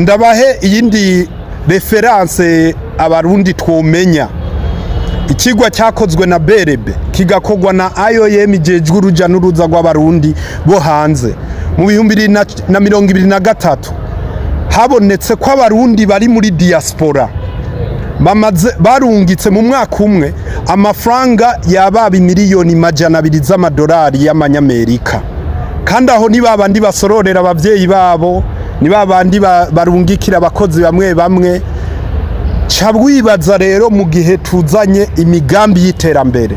Ndabahe iyindi reference abarundi twomenya. Ikigwa cyakozwe na BRB kigakogwa na IOM jejwe uruja n'uruza rw'abarundi bo hanze mu 2023 habonetse ko abarundi bari muri diaspora barungitse mu mwaka umwe amafaranga yababa miliyoni $200 z'amadolari y'amanyamerika, kandi aho ni babandi basororera abavyeyi babo, ni babandi barungikira abakozi bamwe bamwe. Cabwibaza rero mu gihe tuzanye imigambi y'iterambere,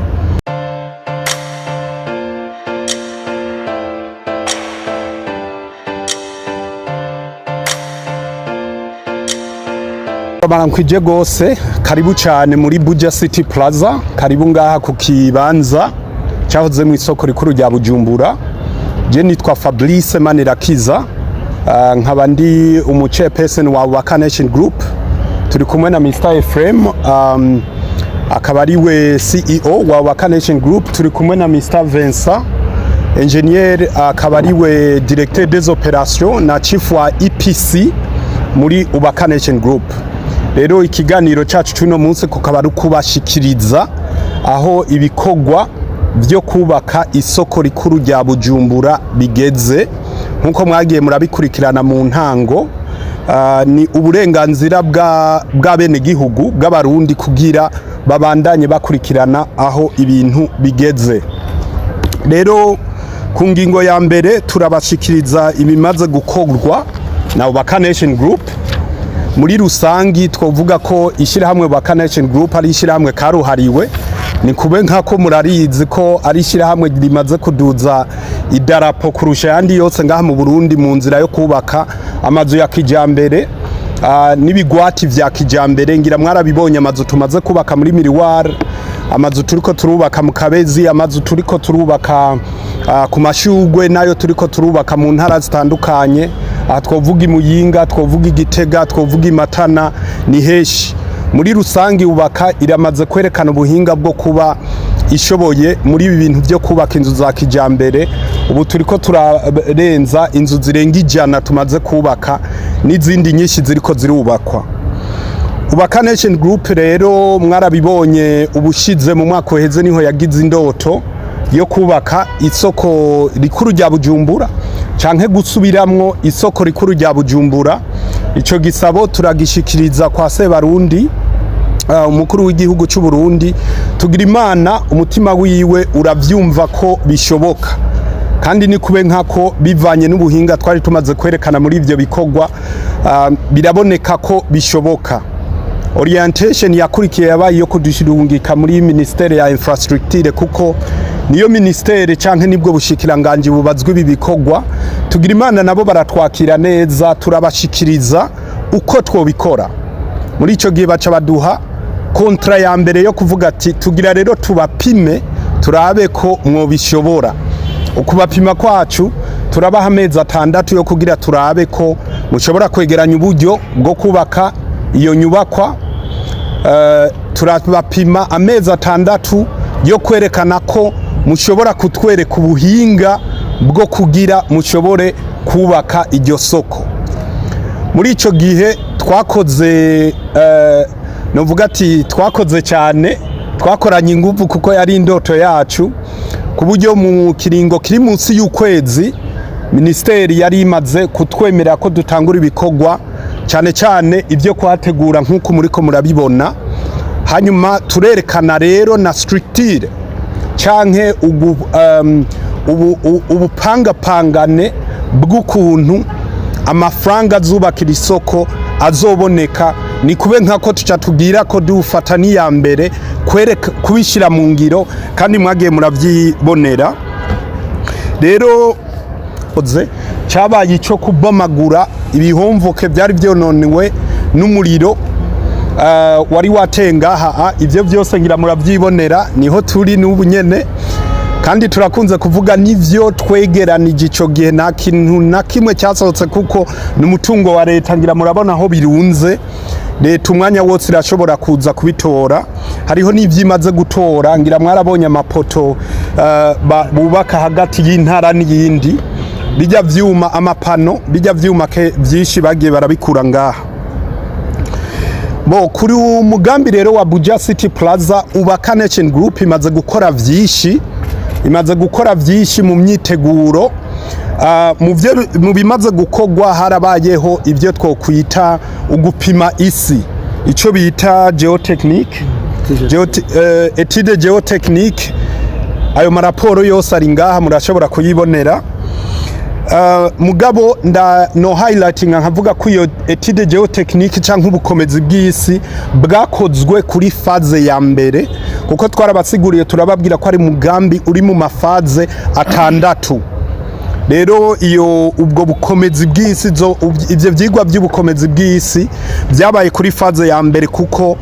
barankwije gose. Karibu cyane muri Buja City Plaza, karibu ngaha ku kibanza cyahoze mu isoko rikuru rya Bujumbura. Je nitwa Fabrice Manirakiza, nkaba ndi umuchairperson wa Waka Nation Group. Turi kumwe na Mr. Ephraim, akaba ari we CEO wa Waka Nation Group. Turi kumwe na Mr. Vincent, engineer, akaba ari we directeur des opérations na chief wa EPC muri Waka Nation Group. Rero ikiganiro cyacu cy'uno munsi kukaba ari kubashikiriza aho ibikogwa byo kubaka isoko rikuru rya Bujumbura bigeze. Nkuko mwagiye murabikurikirana mu ntango, ni uburenganzira bwa bene gihugu bw'abarundi kugira babandanye bakurikirana aho ibintu bigeze. Rero ku ngingo ya mbere turabashikiriza ibimaze gukorwa na Waka Nation Group. Muri rusangi twovuga ko ishirahamwe Waka Nation Group ari ishirahamwe karuhariwe, ni kube nkako murarizi ko ari ishirahamwe rimaze kuduza idarapo kurusha yandi yose ngaha mu Burundi mu nzira yo kubaka amazu ya kijambere n'ibigwati vya kijambere. Ngira mwarabibonye amazu tumaze kubaka muri Miriwar, amazu turiko turubaka mu Kabezi, amazu turiko turubaka ku Mashugwe, nayo turiko turubaka mu ntara zitandukanye. Twovuga Imuyinga, twovuga Igitega, twovuga Imatana, ni heshi. Muri rusangi Waka iramaze kwerekana ubuhinga bwo kuba ishoboye muri ibi bintu byo kubaka inzu za kijambere. Ubu turiko turarenza inzu zirenga 100 tumaze kubaka, n'izindi nyinshi ziriko zirubakwa. Waka Nation Group rero mwarabibonye ubushize mu mwaka uheze niho yagize indoto yo kubaka isoko rikuru rya Bujumbura, canke gusubiramwo isoko rikuru rya Bujumbura. Ico gisabo turagishikiriza kwa Sebarundi, umukuru w'igihugu cy'u Burundi. Tugira Imana umutima wiwe uravyumva ko bishoboka, kandi ni kube nkako bivanye n'ubuhinga twari tumaze kwerekana muri ivyo bikogwa, biraboneka ko bishoboka. Orientation yakurikiye yabaye yo kudushirungika muri ministere ya infrastructure, kuko niyo ministere canke nibwo bushikiranganje bubazwe ibi bikogwa. Tugira Imana nabo baratwakira neza, turabashikiriza uko twobikora. Muri ico gihe baca baduha kontra ya mbere yo kuvuga ati tugira rero tubapime turabe ko mwobishobora. Ukubapima kwacu turabaha amezi 6 yo kugira turabe ko mushobora kwegeranya uburyo bwo kubaka iyo nyubakwa. Turabapima amezi 6 yo kwerekana ko mushobora kutwereka ubuhinga bwo kugira mushobore kubaka iryo soko. Muri ico gihe twakoze novuga ati twakoze cyane, twakoranye ingufu kuko yari indoto yacu, ku buryo mu kiringo kiri munsi y'ukwezi ministeri yari imaze kutwemerera ko dutangura ibikogwa cyane cyane ibyo kwategura nk'uko muriko murabibona. Hanyuma turerekana rero na structure canke ubupangapangane bw'ukuntu amafaranga azubakira isoko azoboneka. Ni kube nkako tuca tubwira ko dufata niya mbere kubishira mu ngiro, kandi mwagiye muravyibonera. Rero cyabaye ico kubomagura ibihomvoke byari byononwe n'umuriro wari watenga. Ivyo byose ngira muravyibonera, niho turi n'ubu nyene, kandi turakunze kuvuga nivyo twegeranije ico gihe nta kintu na kimwe cyasohotse, kuko n'umutungo wa leta. Ngira murabona aho birunze, leta umwanya wose irashobora kuza kubitora. Hariho n'ivyimaze gutora, ngira mwarabonye amapoto bubaka hagati y'intara n'iyindi. bijya vyuma amapano bijya vyuma vyinshi bagiye barabikura ngaha. Bo kuri umugambi rero wa Buja City Plaza Ubaka Nation Group imaze gukora vyinshi mu myiteguro. Mu bimaze gukogwa harabayeho ibyo twokwita ugupima isi, ico bita geotechnique, etude geotechnique. Ayo maraporo yose ari ngaha murashobora kuyibonera. Mugabo no highlighting nkavuga ko iyo etude geotechnique canke ubukomezi bw'isi bwakozwe kuri faze ya mbere, kuko twarabasiguriye turababwira ko ari mugambi uri mu mafaze atandatu. Rero iyo ubwo bukomezi bw'isi ivyo vyigwa by'ubukomezi bw'isi byabaye kuri faze ya mbere, kuko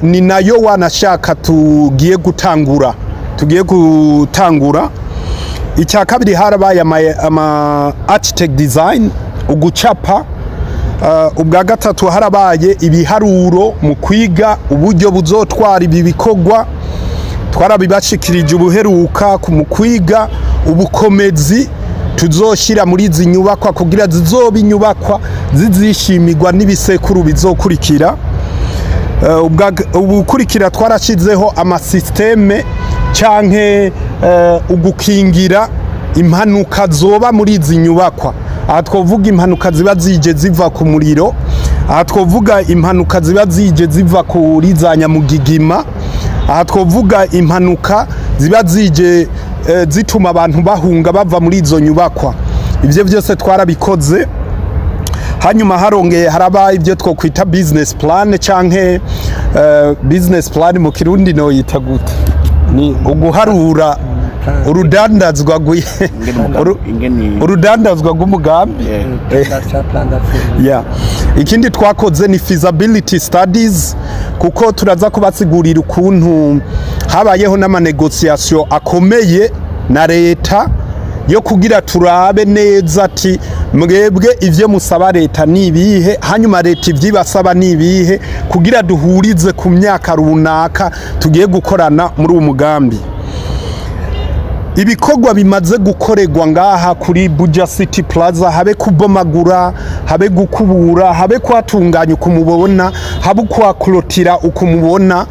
ni nayo wanashaka tugiye gutangura. Icya kabiri harabaye ama architect design, ugucapa. Ubwa gatatu harabaye ibiharuro mu kwiga uburyo buzotwara ibi bikogwa, twarabibashikirije ubuheruka mu kwiga ubukomezi tuzoshira muri izi nyubakwa kugira zizoba inyubakwa zizishimirwa n'ibisekuru bizokurikira. Ubukurikira twarashizeho amasysteme canke ugukingira impanuka zoba muri izi nyubakwa. Aha twovuga impanuka ziba zije ziva ku muriro, aha twovuga impanuka ziba zije ziva kuri za nyamugigima, aha twovuga impanuka ziba zije zituma abantu bahunga bava muri izo nyubakwa. Ivyo byose twarabikoze. Hanyuma harongeye haraba ibyo twokwita business plan canke business plan mu Kirundi no yita gute, ni uguharura urudandazwa rw'umugambi. Ikindi twakoze ni feasibility studies, kuko turaza kubasigurira ukuntu habayeho n'amanegociation akomeye na leta yo kugira turabe neza ati mwebwe ivyo musaba leta nibihe, hanyuma leta ivyibasaba nibihe, kugira duhurize ku myaka runaka tugiye gukorana muri uwo mugambi. Ibikogwa bimaze gukorerwa ngaha kuri Buja City Plaza, habe kubomagura, habe gukubura, habe kwatunganya ukumubona, habe kwaklotira ukumubona,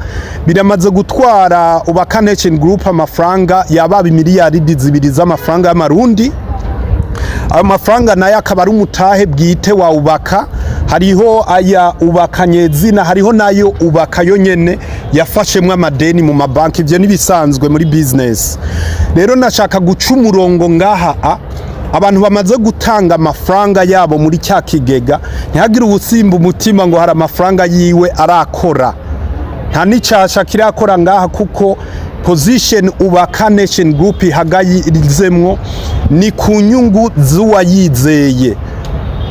biramaze gutwara Ubaka Nation Group amafaranga yababa miliyaridi 2 z'amafaranga y'amarundi. Ayo mafaranga nayo akaba ari umutahe bwite wa Ubaka. Hariho aya Ubaka nyezina, hariho nayo Ubaka yonyene yafashemwe amadeni mu mabanki. Ivyo nibisanzwe muri business. Rero nashaka guca umurongo ngaha, abantu bamaze gutanga amafaranga yabo muri cya kigega, ntihagire ubusimba umutima ngo hari amafaranga yiwe arakora. Nta nicasha kirakora ngaha, kuko position Ubaka Nation Group ihagayirizemwo ni ku nyungu z'uwayizeye,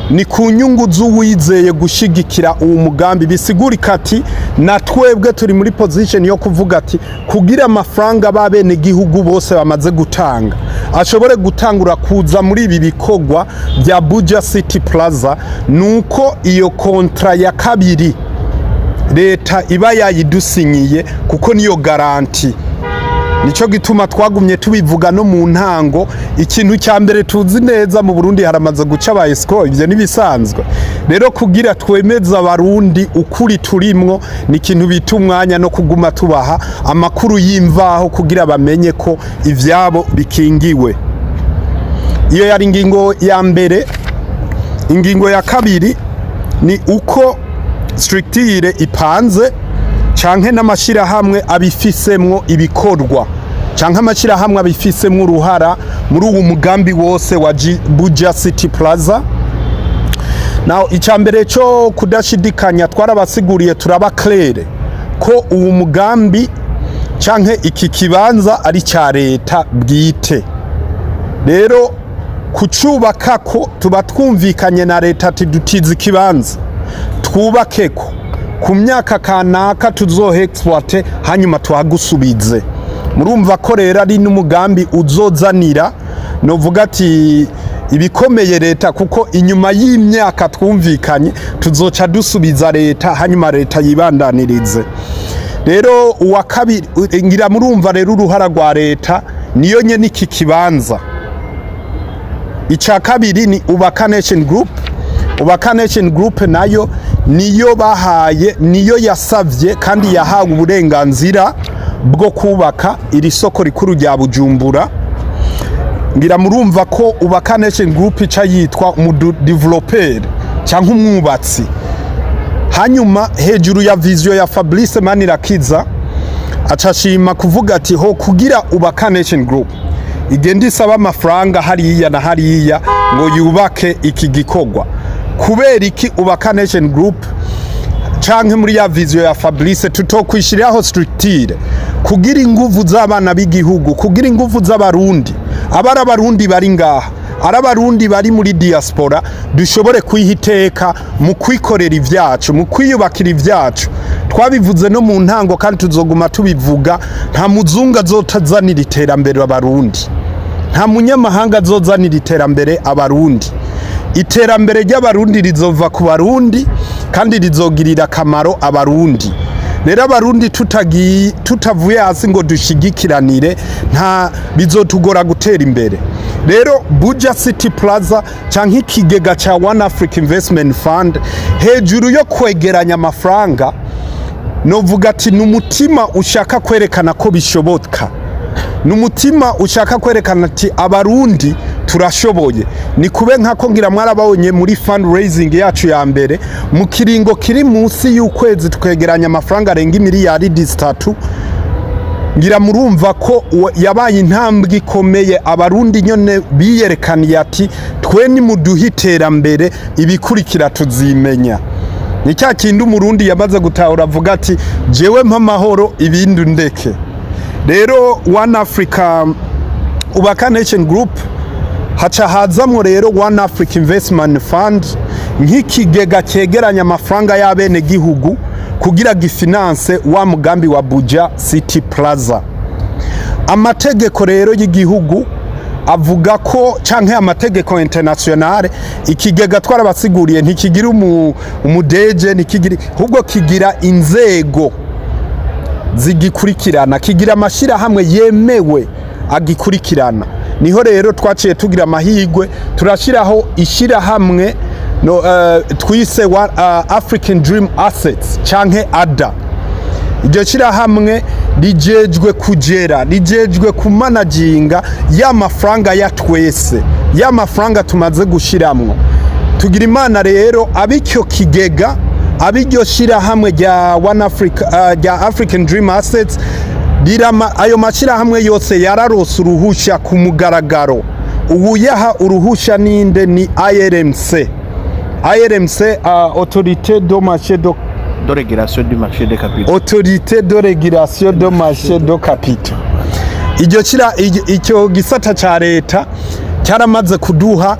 ni ku nyungu z'uwizeye gushigikira uwo mugambi. Bisigurika ati na twebwe turi muri position yo kuvuga ati kugira amafaranga babene gihugu bose bamaze gutanga ashobore gutangura kuza muri ibi bikogwa bya Buja City Plaza, nuko iyo kontra ya kabiri leta iba yayidusinyiye, kuko niyo garanti. Nico gituma twagumye tubivuga no mu ntango. Ikintu cya mbere tuzi neza mu Burundi haramaze guca ba escrow, ivyo nibisanzwe. Rero kugira twemeza abarundi ukuri turimwo, ni ikintu bita umwanya no kuguma tubaha amakuru y'imvaho kugira bamenye ko ivyabo bikingiwe. Iyo yari ingingo ya mbere. Ingingo ya kabiri ni uko structure ipanze canke n'amashirahamwe abifisemwo ibikorwa, canke amashirahamwe abifisemwo uruhara muri uwo mugambi wose wa Buja City Plaza. Now icambere cyo kudashidikanya twarabasiguriye turaba clair ko uwo mugambi canke iki kibanza ari ca leta bwite. Rero kucubakako tuba twumvikanye na leta ati dutize ikibanza twubakeko ku myaka kanaka tuzohe exploite, hanyuma tuhagusubize. Murumva ko rero ari n'umugambi uzozanira novuga ati ibikomeye leta, kuko inyuma y'imyaka twumvikanye tuzoca dusubiza leta, hanyuma leta yibandanirize. Rero uwa kabiri ngira murumva rero uruhara rwa leta niyo nye niki kibanza. icya kabiri ni Ubaka Nation Group. Ubaka Nation Group nayo niyo yasavye kandi yahawe uburenganzira bwo kubaka iri soko rikuru rya Bujumbura. Ngira murumva ko Ubaka Nation Group ica yitwa umudeveloper cyangwa umwubatsi. Hanyuma hejuru ya vision ya Fabrice Manirakiza acashima kuvuga ati ho kugira Ubaka Nation Group igenda isaba amafaranga hariya na hariya ngo yubake iki gikorwa. Kubera iki Ubaka Nation Group canke muri ya vision ya Fabrice tutokwishiriraho structure kugira inguvu z'abana b'igihugu, kugira inguvu z'abarundi, abarundi bari ngaha, abarundi bari muri diaspora, dushobore kwihiteka mu kwikorera ivyacu, mu kwiyubakira ivyacu. Twabivuze no mu ntango kandi tuzoguma tubivuga, nta muzungu azotazanira iterambere abarundi, nta munyamahanga azozanira iterambere abarundi. Iterambere ry'abarundi rizova ku barundi kandi rizogirira akamaro abarundi. Rero abarundi tutavuye hasi ngo dushigikiranire nta bizotugora gutera imbere. Rero Buja City Plaza canke ikigega cha One Africa Investment Fund hejuru yo kwegeranya amafaranga novuga ati n'umutima ushaka kwerekana ko bishoboka, n'umutima ushaka kwerekana ati abarundi turashoboye. Ni kube nkako ngira mwarabonye muri fundraising yacu ya mbere mu kiringo kiri munsi y'ukwezi twegeranya amafaranga arenga miliyaridi 3. Ngira murumva ko yabaye intambwe ikomeye, abarundi nyone biyerekaniye ati twe ni muduhitera mbere ibikurikira tuzimenya. Ni cya kindi umurundi yamaze gutahura avuga ati jewe mpa mahoro ibindi ndeke. Rero One Africa Ubaka Nation Group haca hazamwo rero One Africa Investment Fund nk'ikigega cyegeranya amafaranga y'abene gihugu kugira gifinance wa mugambi wa Buja City Plaza. Amategeko rero y'igihugu avuga ko canke amategeko internationale ikigega twarabasiguriye ntikigira umudeje ntikigira, ahubwo kigira inzego zigikurikirana, kigira amashira hamwe yemewe agikurikirana. Niho rero twaciye tugira amahigwe turashiraho ishira hamwe twise African Dream Assets canke ADA. Iryo shira hamwe rijejwe kugera, rijejwe kumanaginga ya mafaranga ya twese, ya mafaranga tumaze gushiramwo. Tugira imana rero abicyo kigega, abiryo shira hamwe rya One Africa rya African Dream Assets ayo mashira hamwe yose yararose uruhusha ku mugaragaro. Ubu yaha uruhusha ninde ni IRMC. IRMC Autorité de marché de régulation du marché des capitaux. Autorité de régulation du marché des capitaux. Icyo gisata ca leta cyaramaze kuduha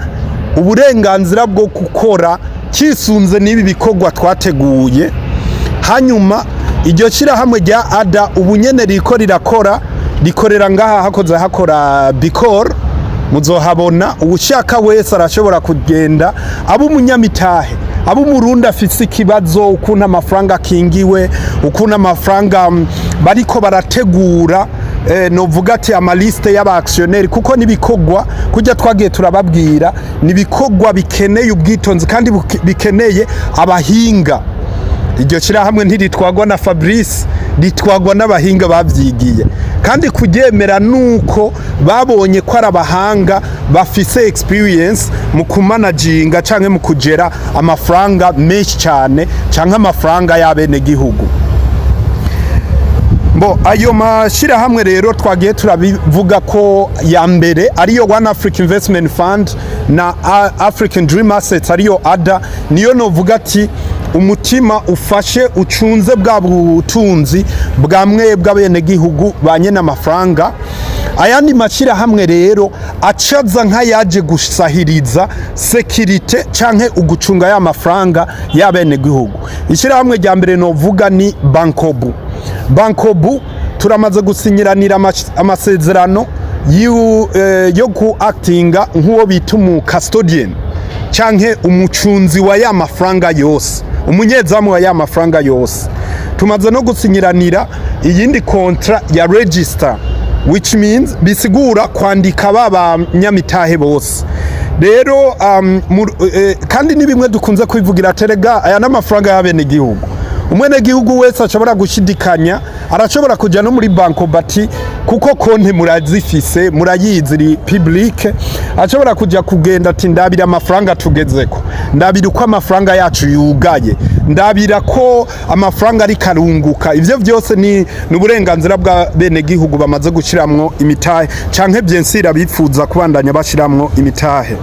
uburenganzira bwo gukora kisunze nibi bikorwa twateguye. Hanyuma iryo shira hamwe rya ADA ubunyene rikorera ngaha hakora Bicor, muzohabona. Ubushaka wese arashobora kugenda, abo umunyamitahe, abo umurundi afise ikibazo ukuntu amafaranga kingiwe, ukuntu amafaranga bariko barategura novuga ati amaliste y'abaaktionnaire, kuko nibikogwa kujya twagiye turababwira nibikogwa bikeneye ubwitonzi kandi bikeneye abahinga. Iryo shira hamwe ntiritwagwa na Fabrice, ritwagwa n'abahinga bavyigiye kandi kuryemera nuko babonye ko arabahanga bafise experience mu kumanaginga canke mu kugera amafaranga menshi cyane canke amafaranga y'abene gihugu. Ayo mashira hamwe rero twagiye turabivuga ko ya mbere ariyo One Africa Investment Fund na African Dream Assets ariyo ADA, niyo novuga ati umutima ufashe ucunze bwa butunzi bwamwe bw'abene gihugu banye n'amafaranga. Ayandi mashira hamwe rero acaza nka yaje gusahiriza security canke ugucunga ya mafaranga y'abene gihugu. Ishira hamwe rya mbere novuga ni Bankobu. Bankobu turamaze gusinyiranira amasezerano yo ku actinga nk'uwo bita umu custodian canke umucunzi wa ya mafaranga yose, umunyezamu wa ya mafaranga yose. Tumaze no gusinyiranira iyindi kontra ya register, which means bisigura kwandika baba nyamitahe bose. rero kandi ni bimwe dukunze kwivugira terega aya n'amafaranga y'abene gihugu. Umwene gihugu wese ashobora gushidikanya, arashobora kujya no muri banko bati kuko konti murazifise murayizi public, ashobora kujya kugenda ati ndabira amafaranga tugezeko, ndabira uko amafaranga yacu yugaye, ndabira ko amafaranga ari karunguka. Ivyo byose ni uburenganzira bwa bene gihugu bamaze gushiramwo imitahe canke byensira bifuza kubandanya bashiramwo imitahe.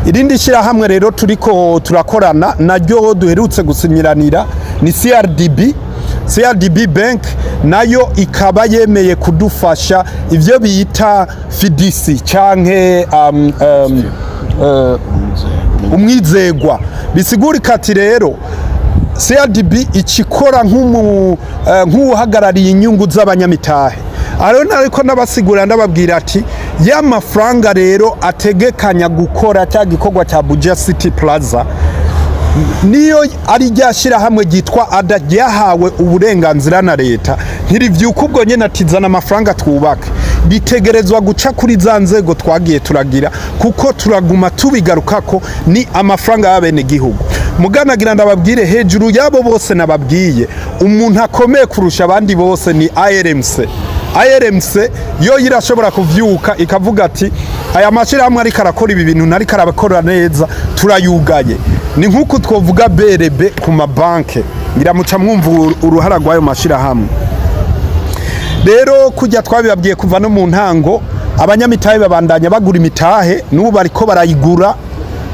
Irindi shirahamwe rero turiko turakorana naryo duherutse gusinyiranira ni CRDB Bank, nayo ikaba yemeye kudufasha ivyo bita fidisi canke umwizegwa. Bisigurika ati rero CRDB ikikora nk'uhagarariye inyungu z'abanyamitahe. Ariko nabasigura ndababwira ati ya mafaranga rero ategekanya gukora cya gikorwa cya Buja City Plaza niyo ari ryashira hamwe gitwa ADA ryahawe uburenganzira na leta, ntirivyuka ubwo nyene atizana amafaranga twubake, bitegerezwa guca kuri za nzego twagiye turagira, kuko turaguma tubigarukako ni amafaranga y'abene gihugu. Muganagira ndababwire hejuru yabo bose nababwiye, umuntu akomeye kurusha abandi bose ni ARMC yo irashobora kuvyuka ikavuga ati aya mashirahamwe ari karakora ibi bintu nari karabakora neza turayugaye. Ni nkuko twovuga BRB ku mabanke, ngiramuca mwumva uruhara rwayo mashirahamwe. Rero kujya twabibabwiye kuva no mu ntango, abanyamitahe babandanya bagura imitahe, n'ubu bariko barayigura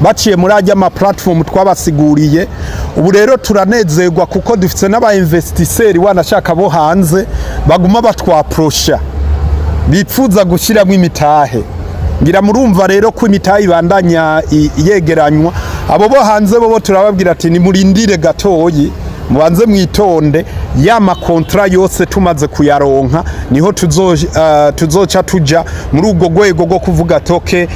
baciye muri ajya ama platform twabasiguriye. Ubu rero turanezerwa kuko dufite n'aba investisseurs wanashaka bo hanze baguma batwaprosha bipfuza gushiramo imitahe. Ngira murumva rero ko imitahe ibandanya yegeranywa. Abo bo hanze bo turababwira ati ni murindire gatoyi, mubanze mwitonde, ya makontra yose tumaze kuyaronka niho tuzoca tuja muri ubwo rwego rwo kuvuga toke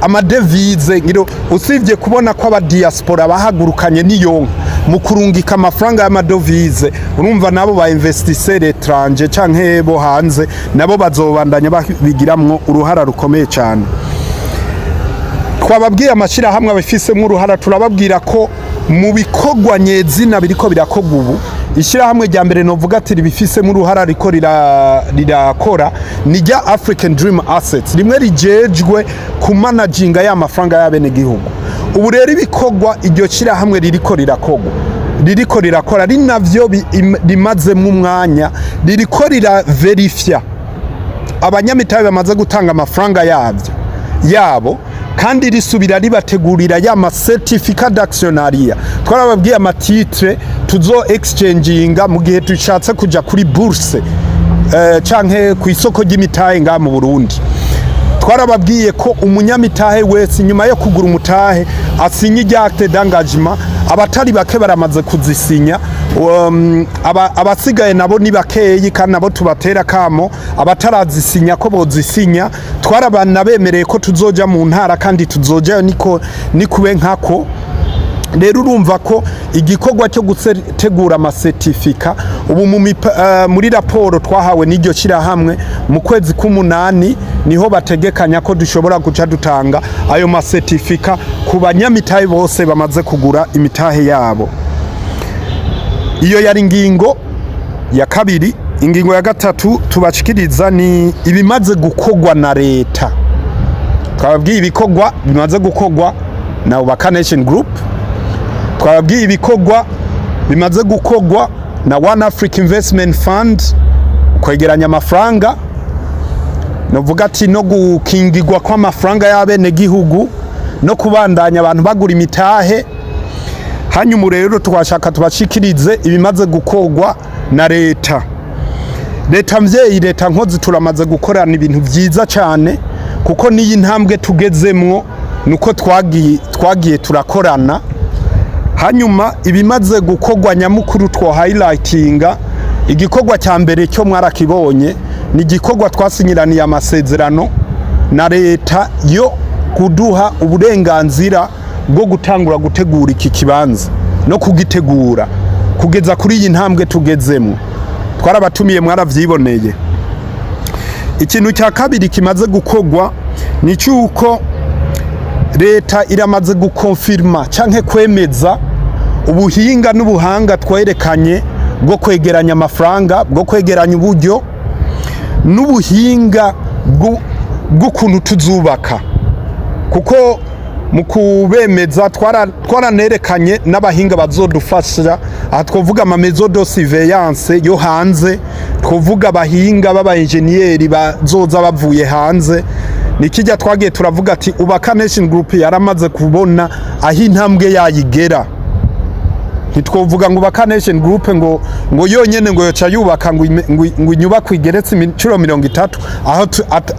amadevize. Ngiro usivye kubona ko aba diaspora bahagurukanye niyonka mu kurungika amafaranga y'amadovize, urumva nabo ba investisseurs étrangers canke bo hanze nabo bazobandanya babigiramwo uruhara rukomeye cyane. Twababwiye amashira hamwe abafisemo uruhara, turababwira ko mu bikogwa nyezina biriko birakogwa ubu, ishira hamwe rya mbere novuga ati ribifisemo uruhara riko rirakora ni rya African Dream Assets, rimwe rijejwe ku managinga ya mafaranga y'abene gihugu. Ubu rero ibikogwa iryo shira hamwe ririko rirakora ari navyo rimazemwe umwanya, ririko riraverifya abanyamitahe bamaze gutanga amafaranga yabo kandi risubira ribategurira ya ma certificat d'actionnariat. Twarababwiye amatitre tuzo exchanginga mu gihe tushatse kuja kuri bourse canke ku isoko ry'imitahe nga mu Burundi. Twarababwiye ko umunyamitahe wese nyuma yo kugura umutahe asinye acte d'engagement, abatari bake baramaze kuzisinya. Abasigaye nabo ni bakeyi kandi nabo tubatera kamo abatarazisinya ko bozisinya. Twarabana bemereye ko tuzoja mu ntara kandi tuzoja nikube nkako. Rero urumva ko igikorwa cyo gutegura amasertifika ubu muri raporo twahawe n'iryo shira hamwe mu kwezi k'umunani niho bategekanya ko dushobora guca dutanga ayo masertifika ku banyamitahe bose bamaze kugura imitahe yabo. Iyo yari ingingo ya kabiri. Ingingo ya gatatu tubashikiriza ni ibimaze gukogwa na leta. Twababwiye ibikogwa bimaze gukogwa na Ubaka Nation Group, twababwiye ibikogwa bimaze gukogwa na One Africa Investment Fund kwegeranya amafaranga, novuga ati no gukingirwa kwa amafaranga y'abene gihugu no kubandanya abantu bagura imitahe. Hanyuma rero twashaka tubashikirize ibimaze gukogwa na leta. Leta mvyeyi, leta nkozi turamaze gukorana ibintu vyiza cyane, kuko niyi ntambwe tugezemwo nuko twagiye turakorana. Hanyuma ibimaze gukogwa nyamukuru two highlightinga, igikorwa cya mbere cyo mwarakibonye ni igikorwa twasinyiraniye amasezerano na leta yo kuduha uburenganzira bwo gutangura gutegura iki kibanza no kugitegura kugeza kuri iyi ntambwe tugezemo. Twarabatumiye mwaravyiboneye. Ikintu cya kabiri kimaze gukogwa ni cyuko leta iramaze gukonfirma canke kwemeza ubuhinga n'ubuhanga twerekanye bwo kwegeranya amafaranga, bwo kwegeranya uburyo n'ubuhinga bw'ukuntu tuzubaka, kuko mu kubemeza twaranerekanye n'abahinga bazodufasha. Aha twovuga ama maison de surveillance yo hanze, twovuga abahinga b'aba engineer bazoza bavuye hanze. Nikijya twagiye turavuga ati Ubaka Nation Group yaramaze kubona aho intambwe yayigera. Ntitwovuga ngo Ubaka Nation Group ngo yonyene ngo yoca yubaka ngo inyubako igeretse incuro 30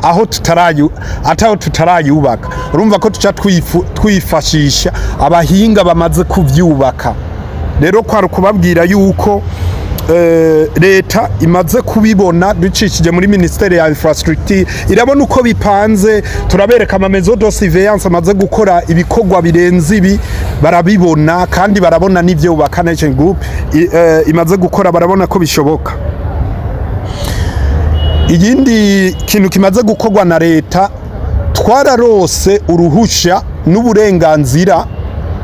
aho tutarayubaka. Urumva ko tuca twifashisha abahinga bamaze kuvyubaka. Rero kwari kubabwira yuko leta imaze kubibona ducishije muri Ministere ya Infrastructure, irabona uko bipanze. Turabereka ama maison de surveillance amaze gukora ibikorwa birenze ibi, barabibona kandi barabona n'ivyo Ubaka Nation Group imaze gukora, barabona ko bishoboka. Igindi kintu kimaze gukorwa na leta, twararose uruhusha n'uburenganzira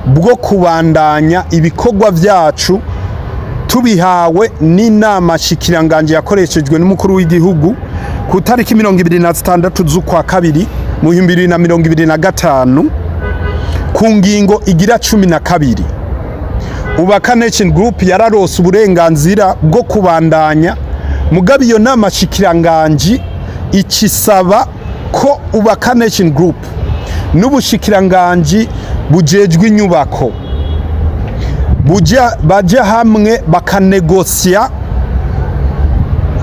bwo kubandanya ibikorwa vyacu tubihawe n'inama shikiranganje yakoreshejwe n'umukuru w'igihugu ku tariki 26 z'ukwa kabiri mu 2025 ku ngingo igira 12. Ubaka Nation Group yararose uburenganzira bwo kubandanya, mugabe iyo nama shikiranganje ikisaba ko Ubaka Nation Group n'ubushikiranganje bujejwe inyubako baja hamwe bakanegosia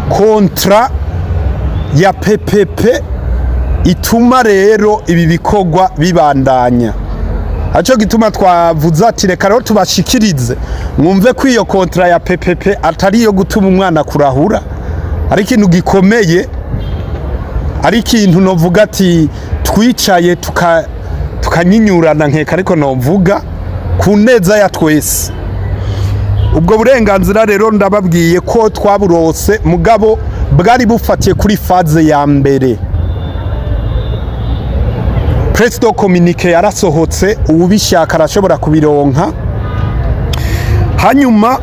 kontra ya PPP ituma rero ibi bikorwa bibandanya. Aco gituma twavuze ati reka rero tubashikirize mwumve ko iyo kontra ya PPP atari yo gutuma umwana kurahura, ari ikintu gikomeye, ari ikintu novuga ati twicaye tukanyinyurana nkeka, ariko novuga ku neza ya twese. Ubwo burenganzira rero ndababwiye ko twaburose, mugabo bwari bufatiye kuri faze ya mbere. President communique yarasohotse, ubishaka arashobora kubironka. Hanyuma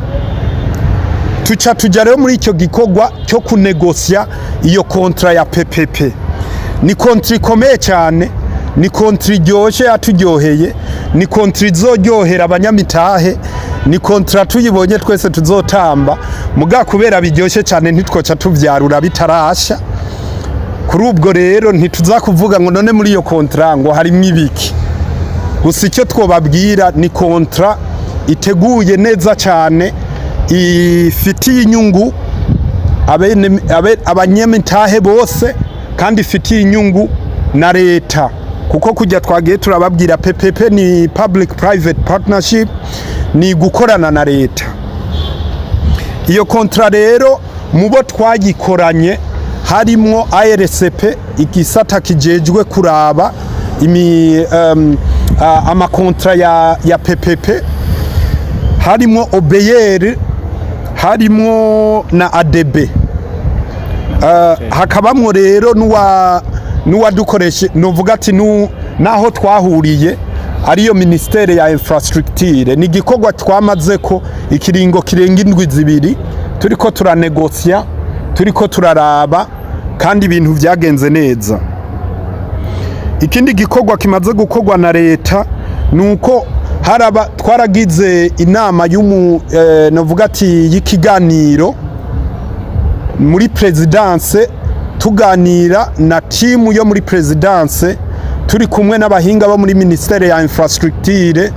tuja rero muri icyo gikorwa cyo kunegosia iyo kontra ya PPP. Ni kontra ikomeye cyane, ni kontra iryoshye yaturyoheye, ni kontra izoryohera abanyamitahe, ni kontra tuyibonye twese tuzotamba. Muga kubera biryoshye cyane ntitwoca tuvyarura bitarasha. Kuri ubwo rero ntituzakuvuga ngo none muri iyo kontra ngo harimo ibiki. Gusa icyo twobabwira ni kontra iteguye neza cyane, ifitiye inyungu abanyamitahe bose, kandi ifitiye inyungu na leta, kuko kujya twagiye turababwira PPP ni public private partnership, ni gukorana na leta. Iyo kontra rero mubo twagikoranye harimwo ARCP, igisata kijejwe kuraba amakontra ya PPP, harimwo OBR, harimwo na ADB. Hakabamwo rero nuwadukoreshe novuga ati naho twahuriye ariyo Ministere ya Infrastructure. Ni gikorwa twamaze ko ikiringo kirenga indwi zibiri turiko turanegosia, turiko turaraba, kandi ibintu vyagenze neza. Ikindi gikorwa kimaze gukorwa na leta nuko twaragize inama novuga ati y'ikiganiro muri presidence, tuganira na timu yo muri presidence, turi kumwe n'abahinga bo muri Ministere ya Infrastructure,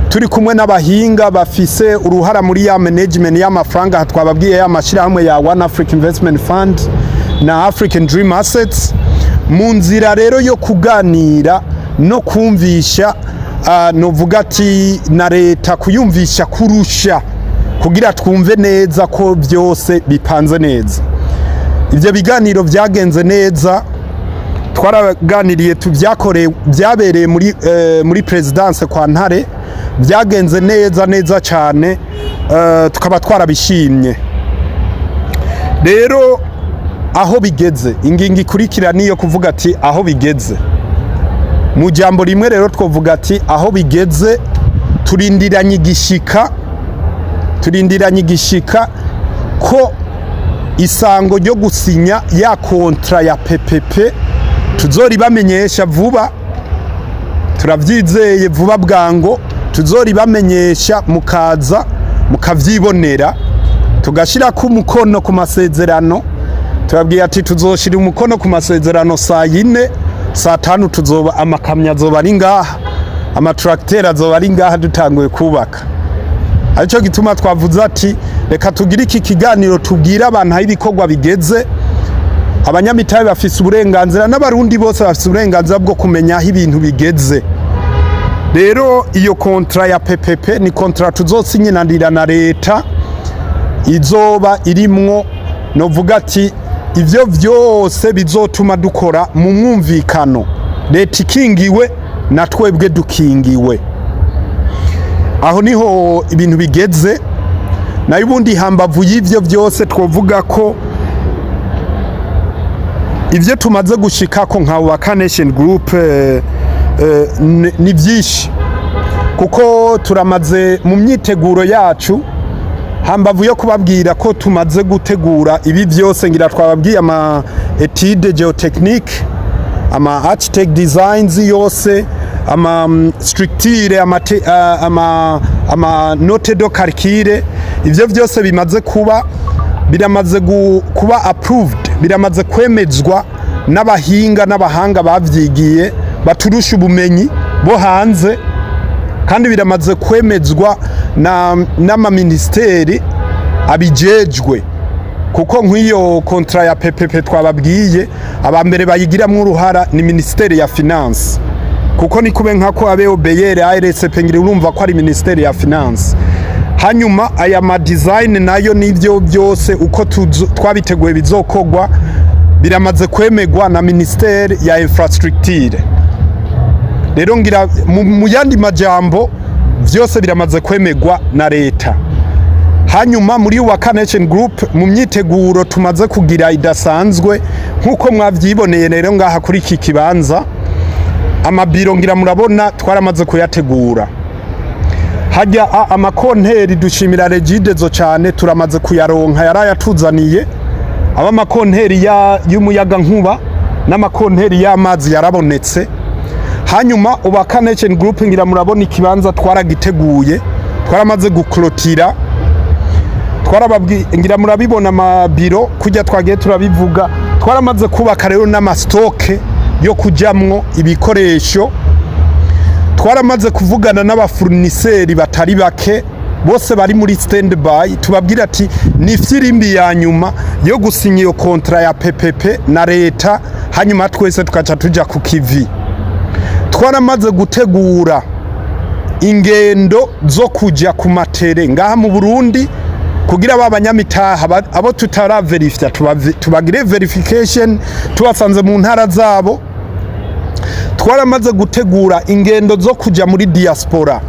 turi kumwe n'abahinga bafise uruhara muri ya management y'amafaranga twababwiye y'amashirahamwe ya One Africa Investment Fund na African Dream Assets. Mu nzira rero yo kuganira no kumvisha novuga ati na leta kuyumvisha kurusha, kugira twumve neza ko byose bipanze neza. Ivyo biganiro vyagenze neza, twaraganiriye byabereye muri presidence kwa Ntare, byagenze neza cyane, tukaba twarabishimye. Rero aho bigeze, ingingo ikurikira niyo kuvuga ati aho bigeze mu jambo rimwe rero twovuga ati aho bigeze turindiranye igishika ko isango ryo gusinya ya kontra ya PPP tuzoribamenyesha vuba, turavyizeye vuba bwango tuzoribamenyesha mukaza mukavyibonera, tugashira ku mukono ku masezerano. Turabwiye ati tuzoshira umukono ku masezerano saa 4 saa 5 tuzoba amakamyo azoba ari ngaha, amatracteur azoba ari ngaha dutanguye kubaka. Arico gituma twavuze ati reka tugire iki kiganiro tubwira abantu aho ibikorwa bigeze. Abanyamitahe bafise uburenganzira n'abarundi bose bafise uburenganzira bwo kumenya aho ibintu bigeze. Rero iyo kontra ya PPP ni kontra tuzosinyanira na leta, izoba irimwo novuga ati ivyo vyose bizotuma dukora mu mwumvikano, leta ikingiwe na twebwe dukingiwe. Aho niho ibintu bigeze. Nayo ubundi hambavu y'ivyo vyose twovuga ko ivyo tumaze gushikako nka Waka Nation Group ni vyinshi, kuko turamaze mu myiteguro yacu, hambavu yo kubabwira ko tumaze gutegura ibi vyose ngira twababwiye ama étude géotechnique, ama architect designs yose, ama structure, ama note de calcul, ivyo vyose bimaze kuba biramaze kuba approved, biramaze kwemezwa n'abahinga n'abahanga bavyigiye baturusha ubumenyi bo hanze, kandi biramaze kwemezwa n'ama ministeri abijejwe, kuko nk'iyo kontra ya PPP twababwiye abambere bayigiramwo uruhara ni ministeri ya finance, kuko ni kube nkako ABOBR ARSP ngire urumva ko ari ministeri ya finance. Hanyuma aya ma design nayo nivyo byose uko twabiteguye bizokogwa biramaze kwemegwa na ministeri ya infrastructure. Rero ngira mu yandi majambo vyose biramaze kwemegwa na leta. Hanyuma muri Waka Nation Group mu myiteguro tumaze kugira idasanzwe nkuko mwavyiboneye rero ngaha kuri iki kibanza, amabiro ngira murabona twaramaze kuyategura. Hajya amakonteri dushimira Regidezo cyane, turamaze kuyaronka, yarayatuzaniye abamakonteri y'umuyaga nkuba n'amakonteri y'amazi yarabonetse. Hanyuma Waka Nation Group ngira murabona ikibanza twaragiteguye, twaramaze guklotira, ngira murabibona amabiro kujya twagiye turabivuga, twaramaze kubaka rero n'amastoke yo kujamwo ibikoresho. Twaramaze kuvugana n'abafournisseurs batari bake, bose bari muri standby, tubabwira ati ni firimbi ya nyuma yo gusinya iyo kontra ya PPP na leta, hanyuma twese tukaca tuja ku kivi. Twaramaze gutegura ingendo zo kuja ku matere ngaha mu Burundi kugira babanyamitaha abo tutaraverifya tubagire verification tubasanze mu ntara zabo. Twaramaze gutegura ingendo zo kuja muri diaspora,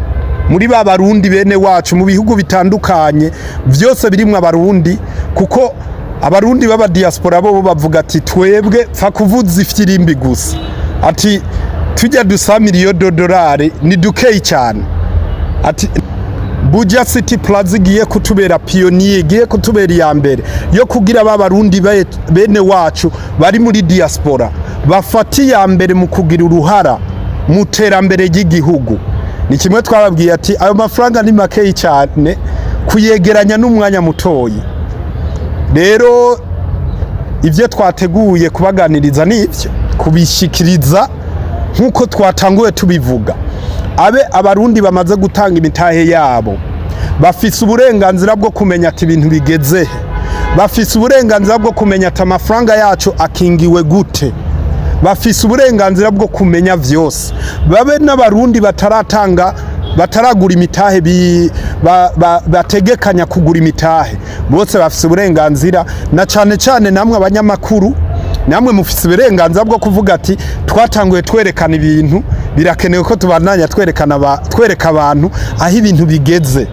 muri babarundi bene wacu mu bihugu bitandukanye vyose birimwe abarundi, kuko abarundi baba diaspora bo bavuga ati twebwe pfa kuvuza ifirimbi gusa, ati tujya dusa miliyoni $, ni dukeye cyane. Ati Buja City Plaza igiye kutubera pioneer, igiye kutubera iya mbere yo kugira babarundi bene wacu bari muri diaspora bafati ya mbere mu kugira uruhara mu terambere ry'igihugu. Ni kimwe twababwiye ati ayo mafaranga ni makeyi cyane kuyegeranya n'umwanya mutoyi. Rero ivyo twateguye kubaganiriza n'ivyo kubishikiriza nkuko twatanguye tubivuga. Abarundi bamaze gutanga imitahe yabo bafise uburenganzira bwo kumenya ati ibintu bigeze, bafise uburenganzira bwo kumenya ati amafaranga yacu akingiwe gute, bafise uburenganzira bwo kumenya vyose. Babe n'abarundi bataragura imitahe bategekanya kugura imitahe, bose bafise uburenganzira, na cane cane namwe abanyamakuru namwe mufise uburenganzira bwo kuvuga ati twatanguye twerekana ibintu, birakenewe ko tubandanya twereka abantu aho ibintu bigeze.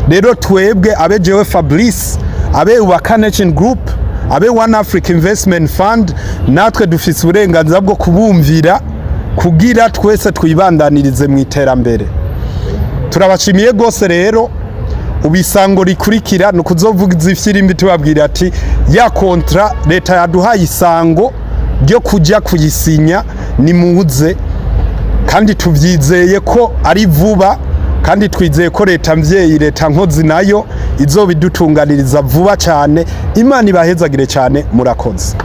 Rero twebwe jewe Fabrice, Waka Nation Group, One Africa Investment Fund, natwe dufise uburenganzira bwo kubumvira kugira twese twibandanirize mu iterambere. Turabashimiye gose rero, ubisango rikurikira no kuzovuga ifirimbi tubabwira ati ya kontra leta yaduhaye isango ryo kujya kuyisinya ni muze, kandi tuvyizeye ko ari vuba, kandi twizeye ko leta mvyeyi, leta nkozi nayo izobidutunganiriza vuba cyane. Imana ibahezagire cyane, murakoze.